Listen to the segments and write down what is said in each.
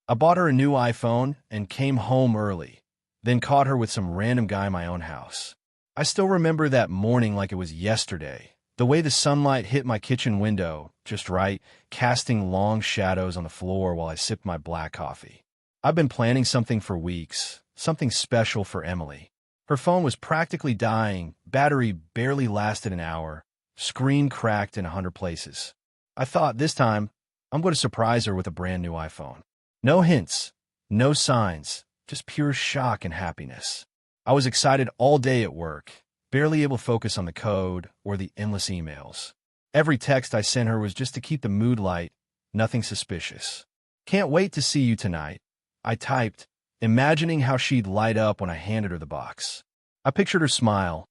I bought her a new iPhone and came home early, then caught her with some random guy in my own house. I still remember that morning like it was yesterday. The way the sunlight hit my kitchen window, just right, casting long shadows on the floor while I sipped my black coffee. I've been planning something for weeks, something special for Emily. Her phone was practically dying, battery barely lasted an hour, screen cracked in 100 places. I thought this time, I'm going to surprise her with a brand new iPhone. No hints, no signs, just pure shock and happiness. I was excited all day at work, barely able to focus on the code or the endless emails. Every text I sent her was just to keep the mood light, nothing suspicious. Can't wait to see you tonight, I typed, imagining how she'd light up when I handed her the box. I pictured her smile,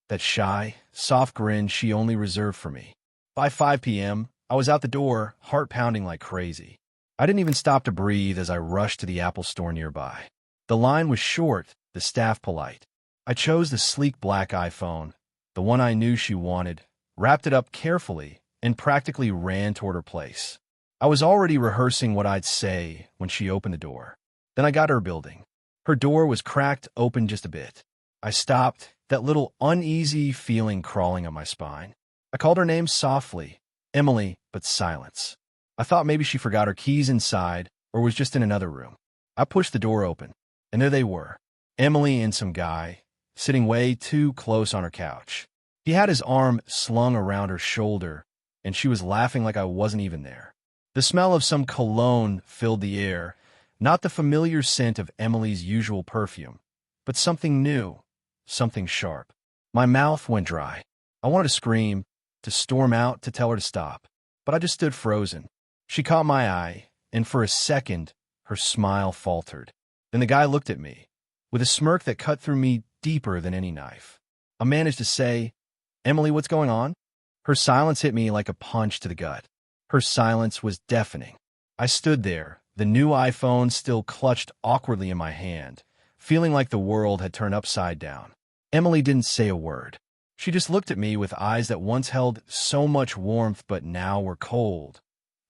that shy, soft grin she only reserved for me. By 5 p.m., I was out the door, heart pounding like crazy. I didn't even stop to breathe as I rushed to the Apple store nearby. The line was short, the staff polite. I chose the sleek black iPhone, the one I knew she wanted, wrapped it up carefully, and practically ran toward her place. I was already rehearsing what I'd say when she opened the door. Then I got her building. Her door was cracked open just a bit. I stopped, that little uneasy feeling crawling up my spine. I called her name softly, Emily, but silence. I thought maybe she forgot her keys inside or was just in another room. I pushed the door open, and there they were, Emily and some guy, sitting way too close on her couch. He had his arm slung around her shoulder, and she was laughing like I wasn't even there. The smell of some cologne filled the air, not the familiar scent of Emily's usual perfume, but something new, something sharp. My mouth went dry. I wanted to scream, to storm out, to tell her to stop, but I just stood frozen. She caught my eye, and for a second, her smile faltered. Then the guy looked at me, with a smirk that cut through me deeper than any knife. I managed to say, "Emily, what's going on?" Her silence hit me like a punch to the gut. Her silence was deafening. I stood there, the new iPhone still clutched awkwardly in my hand, feeling like the world had turned upside down. Emily didn't say a word. She just looked at me with eyes that once held so much warmth but now were cold,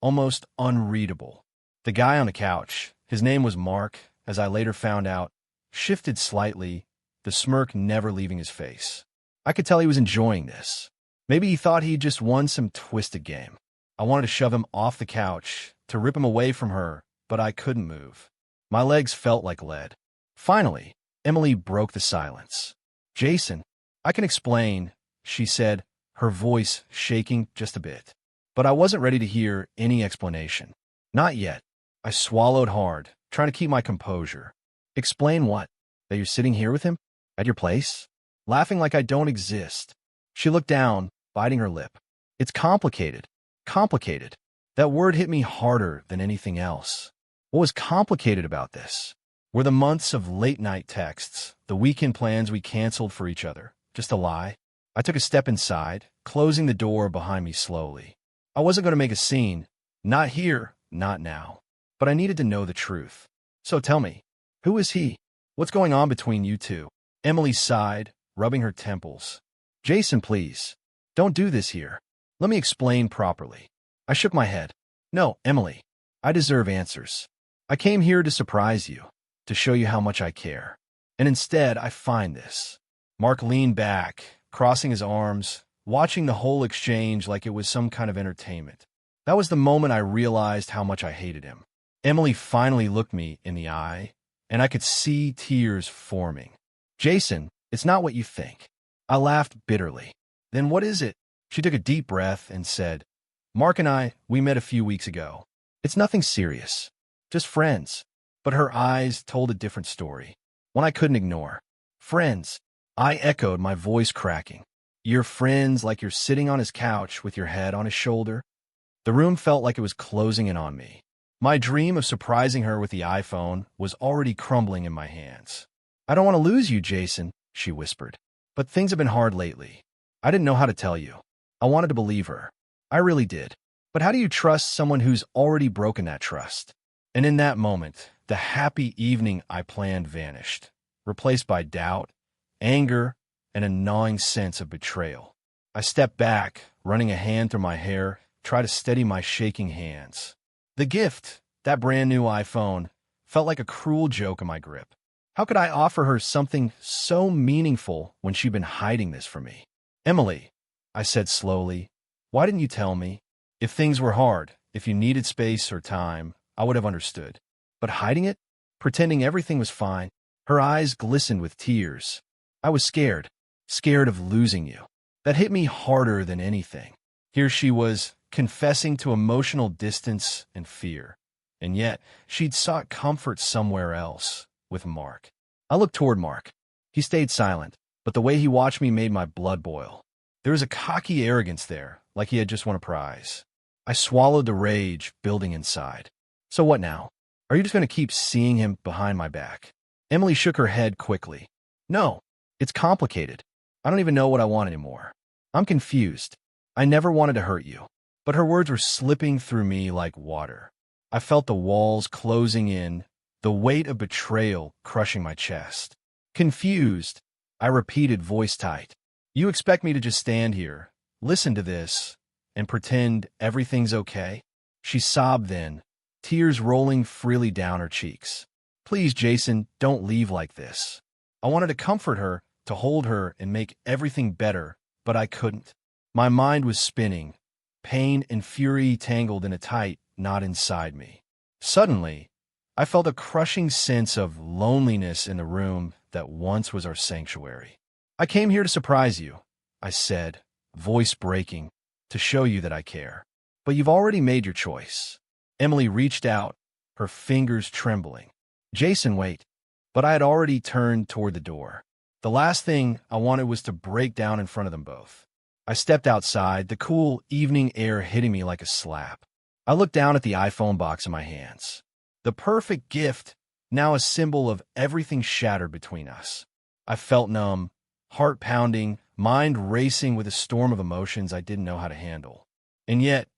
almost unreadable. The guy on the couch, his name was Mark, as I later found out, shifted slightly, the smirk never leaving his face. I could tell he was enjoying this. Maybe he thought he'd just won some twisted game. I wanted to shove him off the couch, to rip him away from her, but I couldn't move. My legs felt like lead. Finally, Emily broke the silence. "Jason, I can explain," she said, her voice shaking just a bit. But I wasn't ready to hear any explanation. Not yet. I swallowed hard, trying to keep my composure. "Explain what? That you're sitting here with him? At your place? Laughing like I don't exist?" She looked down, biting her lip. "It's complicated. Complicated." That word hit me harder than anything else. What was complicated about this? Were the months of late-night texts, the weekend plans we canceled for each other, just a lie? I took a step inside, closing the door behind me slowly. I wasn't going to make a scene. Not here, not now. But I needed to know the truth. "So tell me, who is he? What's going on between you two?" Emily sighed, rubbing her temples. "Jason, please. Don't do this here. Let me explain properly." I shook my head. "No, Emily. I deserve answers. I came here to surprise you, to show you how much I care. And instead, I find this." Mark leaned back, crossing his arms, watching the whole exchange like it was some kind of entertainment. That was the moment I realized how much I hated him. Emily finally looked me in the eye, and I could see tears forming. "Jason, it's not what you think." I laughed bitterly. "Then what is it?" She took a deep breath and said, "Mark and we met a few weeks ago. It's nothing serious. Just friends." But her eyes told a different story, one I couldn't ignore. "Friends," I echoed, my voice cracking. "You're friends like you're sitting on his couch with your head on his shoulder?" The room felt like it was closing in on me. My dream of surprising her with the iPhone was already crumbling in my hands. "I don't want to lose you, Jason," she whispered. "But things have been hard lately. I didn't know how to tell you. I wanted to believe her. I really did. But how do you trust someone who's already broken that trust?" And in that moment, the happy evening I planned vanished, replaced by doubt, anger, and a gnawing sense of betrayal. I stepped back, running a hand through my hair, tried to steady my shaking hands. The gift, that brand new iPhone, felt like a cruel joke in my grip. How could I offer her something so meaningful when she'd been hiding this from me? Emily, I said slowly, why didn't you tell me? If things were hard, if you needed space or time, I would have understood. But hiding it? Pretending everything was fine? Her eyes glistened with tears. I was scared of losing you. That hit me harder than anything. Here she was, confessing to emotional distance and fear. And yet, she'd sought comfort somewhere else, with Mark. I looked toward Mark. He stayed silent, but the way he watched me made my blood boil. There was a cocky arrogance there, like he had just won a prize. I swallowed the rage building inside. So what now? Are you just going to keep seeing him behind my back? Emily shook her head quickly. No, it's complicated. I don't even know what I want anymore. I'm confused. I never wanted to hurt you. But her words were slipping through me like water. I felt the walls closing in, the weight of betrayal crushing my chest. Confused, I repeated, voice tight. You expect me to just stand here, listen to this, and pretend everything's okay? She sobbed then, tears rolling freely down her cheeks. Please, Jason, don't leave like this. I wanted to comfort her, to hold her and make everything better, but I couldn't. My mind was spinning, pain and fury tangled in a tight knot inside me. Suddenly, I felt a crushing sense of loneliness in the room that once was our sanctuary. I came here to surprise you, I said, voice breaking, to show you that I care. But you've already made your choice. Emily reached out, her fingers trembling. Jason, wait. But I had already turned toward the door. The last thing I wanted was to break down in front of them both. I stepped outside, the cool evening air hitting me like a slap. I looked down at the iPhone box in my hands. The perfect gift, now a symbol of everything shattered between us. I felt numb, heart pounding, mind racing with a storm of emotions I didn't know how to handle. And yet,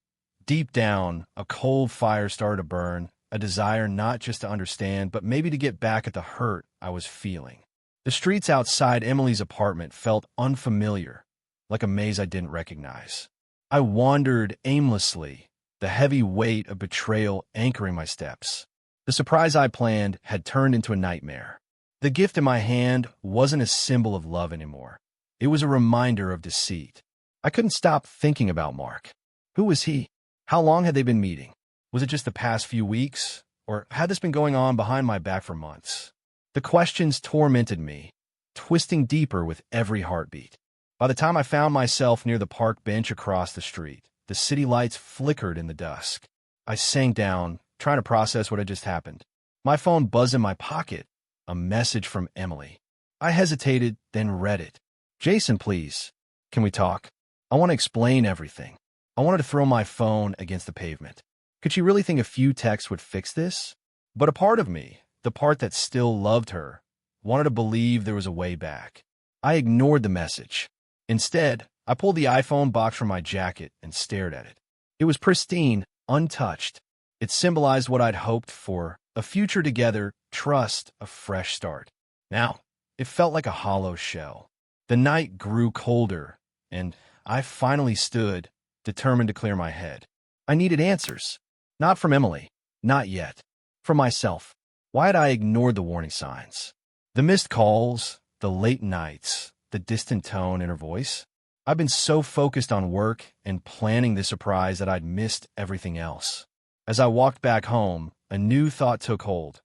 deep down, a cold fire started to burn, a desire not just to understand, but maybe to get back at the hurt I was feeling. The streets outside Emily's apartment felt unfamiliar, like a maze I didn't recognize. I wandered aimlessly, the heavy weight of betrayal anchoring my steps. The surprise I planned had turned into a nightmare. The gift in my hand wasn't a symbol of love anymore. It was a reminder of deceit. I couldn't stop thinking about Mark. Who was he? How long had they been meeting? Was it just the past few weeks? Or had this been going on behind my back for months? The questions tormented me, twisting deeper with every heartbeat. By the time I found myself near the park bench across the street, the city lights flickered in the dusk. I sank down, trying to process what had just happened. My phone buzzed in my pocket, a message from Emily. I hesitated, then read it. Jason, please, can we talk? I want to explain everything. I wanted to throw my phone against the pavement. Could she really think a few texts would fix this? But a part of me, the part that still loved her, wanted to believe there was a way back. I ignored the message. Instead, I pulled the iPhone box from my jacket and stared at it. It was pristine, untouched. It symbolized what I'd hoped for, a future together, trust, a fresh start. Now, it felt like a hollow shell. The night grew colder, and I finally stood, determined to clear my head. I needed answers. Not from Emily. Not yet. From myself. Why had I ignored the warning signs? The missed calls, the late nights, the distant tone in her voice. I've been so focused on work and planning the surprise that I'd missed everything else. As I walked back home, a new thought took hold.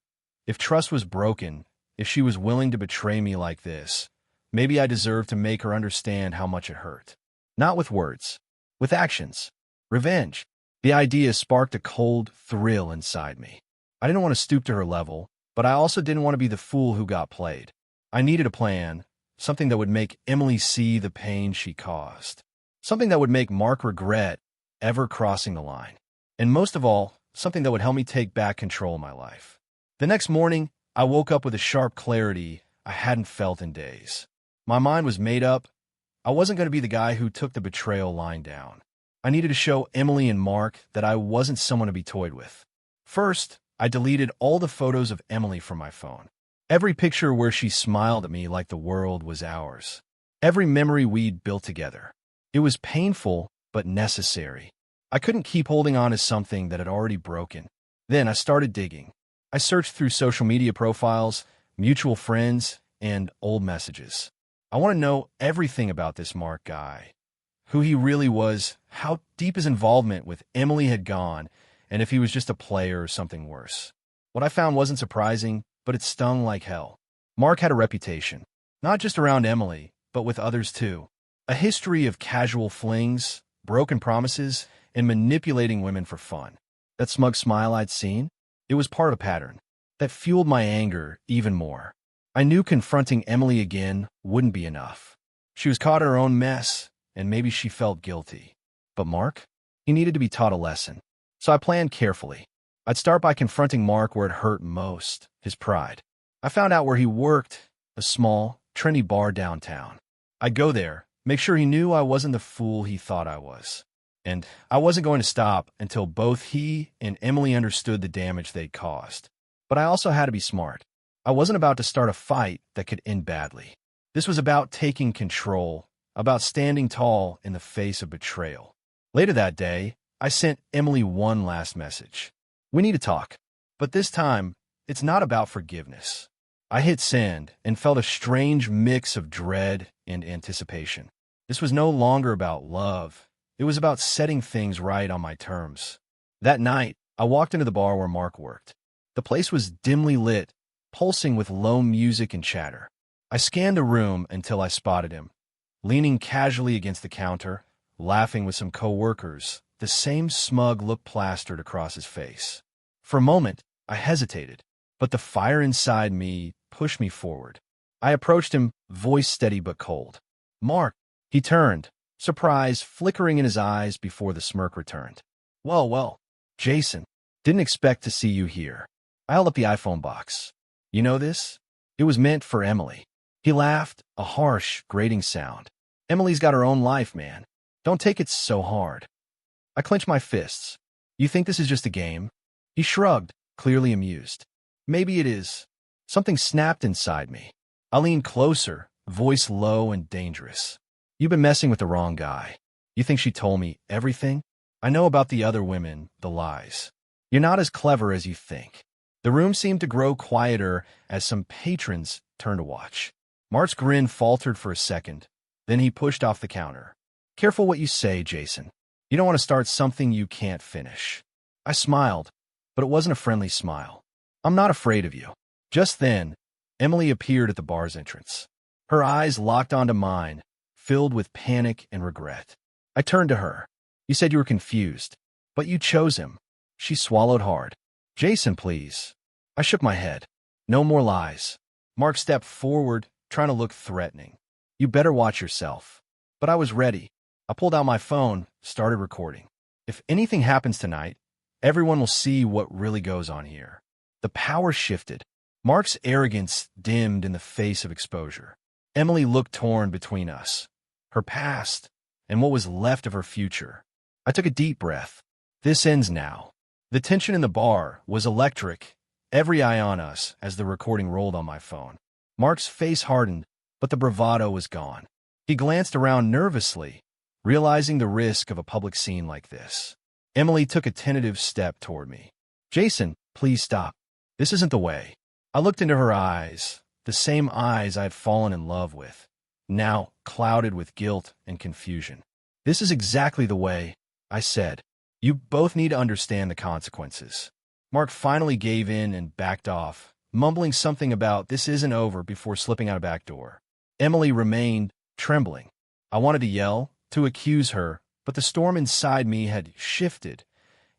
If trust was broken, if she was willing to betray me like this, maybe I deserved to make her understand how much it hurt. Not with words, with actions. Revenge. The idea sparked a cold thrill inside me. I didn't want to stoop to her level, but I also didn't want to be the fool who got played. I needed a plan, something that would make Emily see the pain she caused. Something that would make Mark regret ever crossing the line. And most of all, something that would help me take back control of my life. The next morning, I woke up with a sharp clarity I hadn't felt in days. My mind was made up. I wasn't going to be the guy who took the betrayal line down. I needed to show Emily and Mark that I wasn't someone to be toyed with. First, I deleted all the photos of Emily from my phone. Every picture where she smiled at me like the world was ours. Every memory we'd built together. It was painful, but necessary. I couldn't keep holding on to something that had already broken. Then I started digging. I searched through social media profiles, mutual friends, and old messages. I want to know everything about this Mark guy, who he really was, how deep his involvement with Emily had gone, and if he was just a player or something worse. What I found wasn't surprising, but it stung like hell. Mark had a reputation, not just around Emily, but with others too. A history of casual flings, broken promises, and manipulating women for fun. That smug smile I'd seen, it was part of a pattern that fueled my anger even more. I knew confronting Emily again wouldn't be enough. She was caught in her own mess, and maybe she felt guilty. But Mark? He needed to be taught a lesson. So I planned carefully. I'd start by confronting Mark where it hurt most, his pride. I found out where he worked, a small, trendy bar downtown. I'd go there, make sure he knew I wasn't the fool he thought I was. And I wasn't going to stop until both he and Emily understood the damage they'd caused. But I also had to be smart. I wasn't about to start a fight that could end badly. This was about taking control, about standing tall in the face of betrayal. Later that day, I sent Emily one last message. We need to talk. But this time, it's not about forgiveness. I hit send and felt a strange mix of dread and anticipation. This was no longer about love. It was about setting things right on my terms. That night, I walked into the bar where Mark worked. The place was dimly lit, pulsing with low music and chatter. I scanned the room until I spotted him, leaning casually against the counter, laughing with some co-workers, the same smug look plastered across his face. For a moment, I hesitated, but the fire inside me pushed me forward. I approached him, voice steady but cold. Mark. He turned, surprise flickering in his eyes before the smirk returned. Well, Jason, didn't expect to see you here. I held up the iPhone box. You know this? It was meant for Emily. He laughed, a harsh, grating sound. Emily's got her own life, man. Don't take it so hard. I clenched my fists. You think this is just a game? He shrugged, clearly amused. Maybe it is. Something snapped inside me. I leaned closer, voice low and dangerous. You've been messing with the wrong guy. You think she told me everything? I know about the other women, the lies. You're not as clever as you think. The room seemed to grow quieter as some patrons turned to watch. Mark's grin faltered for a second. Then he pushed off the counter. Careful what you say, Jason. You don't want to start something you can't finish. I smiled, but it wasn't a friendly smile. I'm not afraid of you. Just then, Emily appeared at the bar's entrance. Her eyes locked onto mine, filled with panic and regret. I turned to her. You said you were confused, but you chose him. She swallowed hard. Jason, please. I shook my head. No more lies. Mark stepped forward, trying to look threatening. You better watch yourself. But I was ready. I pulled out my phone, started recording. If anything happens tonight, everyone will see what really goes on here. The power shifted. Mark's arrogance dimmed in the face of exposure. Emily looked torn between us. Her past, and what was left of her future. I took a deep breath. This ends now. The tension in the bar was electric, every eye on us as the recording rolled on my phone. Mark's face hardened, but the bravado was gone. He glanced around nervously, realizing the risk of a public scene like this. Emily took a tentative step toward me. Jason, please stop. This isn't the way. I looked into her eyes, the same eyes I had fallen in love with, now clouded with guilt and confusion. This is exactly the way, I said. You both need to understand the consequences. Mark finally gave in and backed off, mumbling something about this isn't over before slipping out a back door. Emily remained, trembling. I wanted to yell, to accuse her, but the storm inside me had shifted,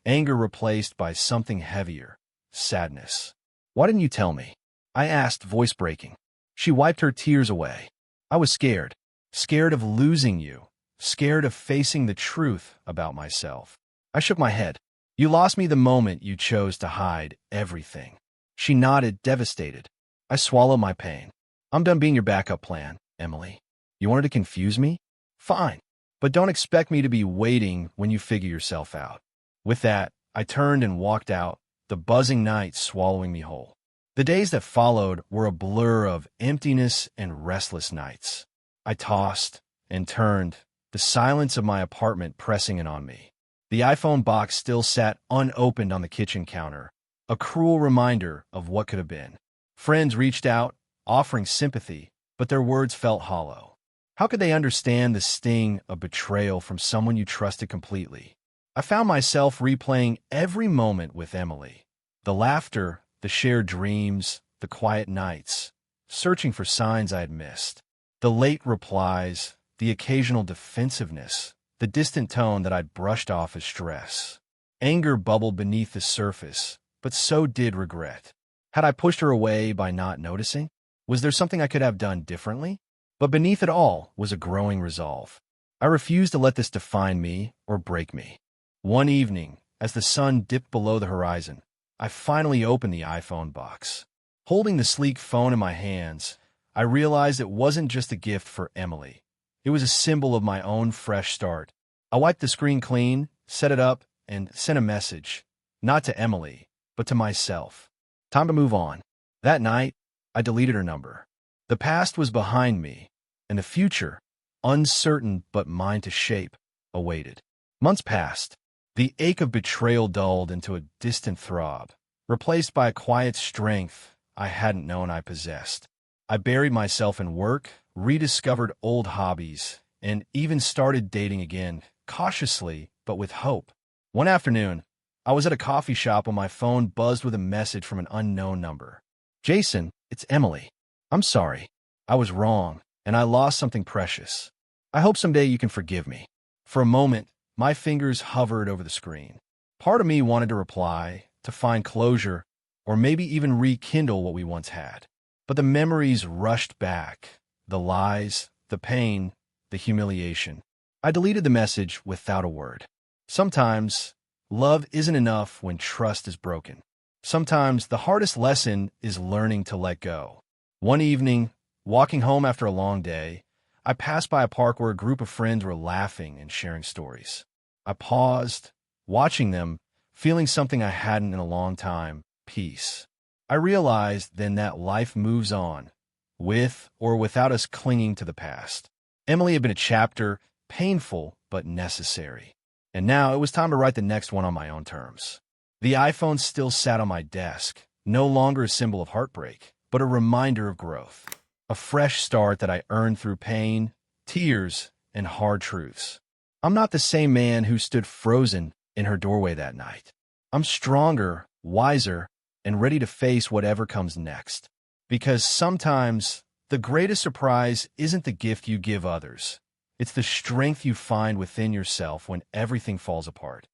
anger replaced by something heavier, sadness. Why didn't you tell me? I asked, voice breaking. She wiped her tears away. I was scared. Scared of losing you. Scared of facing the truth about myself. I shook my head. You lost me the moment you chose to hide everything. She nodded, devastated. I swallowed my pain. I'm done being your backup plan, Emily. You wanted to confuse me? Fine. But don't expect me to be waiting when you figure yourself out. With that, I turned and walked out, the buzzing night swallowing me whole. The days that followed were a blur of emptiness and restless nights. I tossed and turned, the silence of my apartment pressing in on me. The iPhone box still sat unopened on the kitchen counter, a cruel reminder of what could have been. Friends reached out, offering sympathy, but their words felt hollow. How could they understand the sting of betrayal from someone you trusted completely? I found myself replaying every moment with Emily. The laughter, the shared dreams, the quiet nights, searching for signs I had missed. The late replies, the occasional defensiveness, the distant tone that I'd brushed off as stress. Anger bubbled beneath the surface, but so did regret. Had I pushed her away by not noticing? Was there something I could have done differently? But beneath it all was a growing resolve. I refused to let this define me or break me. One evening, as the sun dipped below the horizon, I finally opened the iPhone box. Holding the sleek phone in my hands, I realized it wasn't just a gift for Emily. It was a symbol of my own fresh start. I wiped the screen clean, set it up, and sent a message, not to Emily, but to myself. Time to move on. That night, I deleted her number. The past was behind me, and the future, uncertain but mine to shape, awaited. Months passed. The ache of betrayal dulled into a distant throb, replaced by a quiet strength I hadn't known I possessed. I buried myself in work, rediscovered old hobbies, and even started dating again, cautiously but with hope. One afternoon, I was at a coffee shop when my phone buzzed with a message from an unknown number. "Jason, it's Emily. I'm sorry. I was wrong, and I lost something precious. I hope someday you can forgive me." For a moment, my fingers hovered over the screen. Part of me wanted to reply, to find closure, or maybe even rekindle what we once had. But the memories rushed back, the lies, the pain, the humiliation. I deleted the message without a word. Sometimes, love isn't enough when trust is broken. Sometimes the hardest lesson is learning to let go. One evening, walking home after a long day, I passed by a park where a group of friends were laughing and sharing stories. I paused, watching them, feeling something I hadn't in a long time, peace. I realized then that life moves on, with or without us clinging to the past. Emily had been a chapter, painful but necessary. And now it was time to write the next one on my own terms. The iPhone still sat on my desk, no longer a symbol of heartbreak, but a reminder of growth. A fresh start that I earned through pain, tears, and hard truths. I'm not the same man who stood frozen in her doorway that night. I'm stronger, wiser, and ready to face whatever comes next. Because sometimes the greatest surprise isn't the gift you give others. It's the strength you find within yourself when everything falls apart.